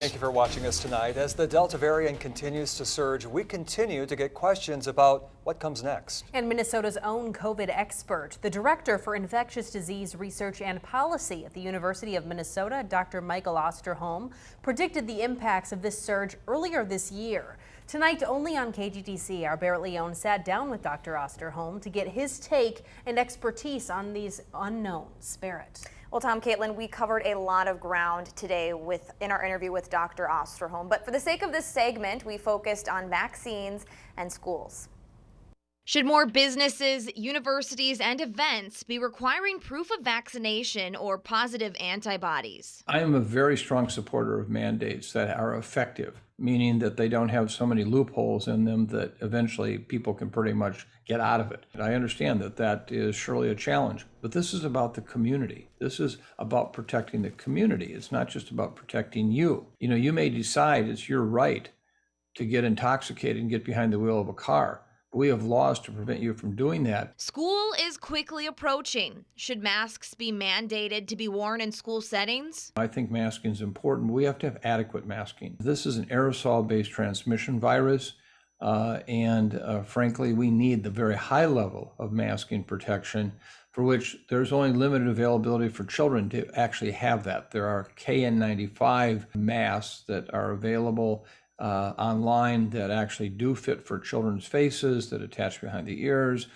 Thank you for watching us tonight. As the Delta variant continues to surge, we continue to get questions about what comes next. And Minnesota's own COVID expert, the director for infectious disease research and policy at the University of Minnesota, Dr. Michael Osterholm, predicted the impacts of this surge earlier this year. Tonight, only on KGTC, our Barrett Leone sat down with Dr. Osterholm to get his take and expertise on these unknowns. Barrett. Well, Tom, Caitlin, we covered a lot of ground today in our interview with Dr. Osterholm, but for the sake of this segment, we focused on vaccines and schools. Should more businesses, universities, and events be requiring proof of vaccination or positive antibodies? I am a very strong supporter of mandates that are effective, meaning that they don't have so many loopholes in them that eventually people can pretty much get out of it. I understand that that is surely a challenge, but this is about the community. This is about protecting the community. It's not just about protecting you. You may decide it's your right to get intoxicated and get behind the wheel of a car. We have laws to prevent you from doing that. School is quickly approaching. Should masks be mandated to be worn in school settings? I think masking is important. We have to have adequate masking. This is an aerosol-based transmission virus, and frankly, we need the very high level of masking protection for which there's only limited availability for children to actually have that. There are KN95 masks that are available online that actually do fit for children's faces, that attach behind the ears.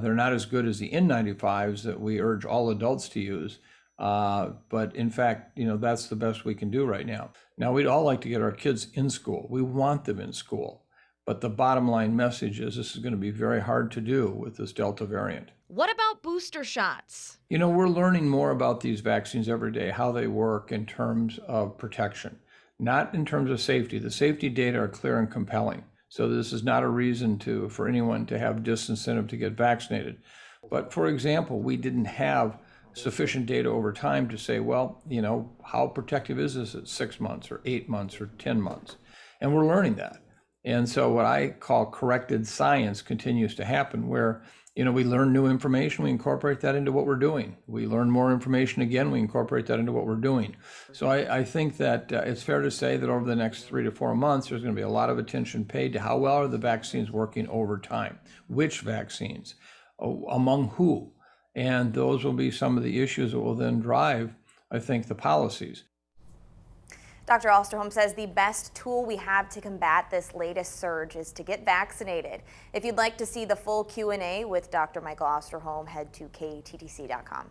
They're not as good as the N95s that we urge all adults to use. But in fact, that's the best we can do right now. Now, we'd all like to get our kids in school. We want them in school. But the bottom line message is this is going to be very hard to do with this Delta variant. What about booster shots? We're learning more about these vaccines every day, how they work in terms of protection. Not in terms of safety. The safety data are clear and compelling. So this is not a reason for anyone to have disincentive to get vaccinated. But for example, we didn't have sufficient data over time to say, well, how protective is this at 6 months or 8 months or 10 months? And we're learning that. And so what I call corrected science continues to happen where, we learn new information, we incorporate that into what we're doing. We learn more information again, we incorporate that into what we're doing. So I think that it's fair to say that over the next 3 to 4 months, there's going to be a lot of attention paid to how well are the vaccines working over time, which vaccines, among who. And those will be some of the issues that will then drive, I think, the policies. Dr. Osterholm says the best tool we have to combat this latest surge is to get vaccinated. If you'd like to see the full Q&A with Dr. Michael Osterholm, head to KTTC.com.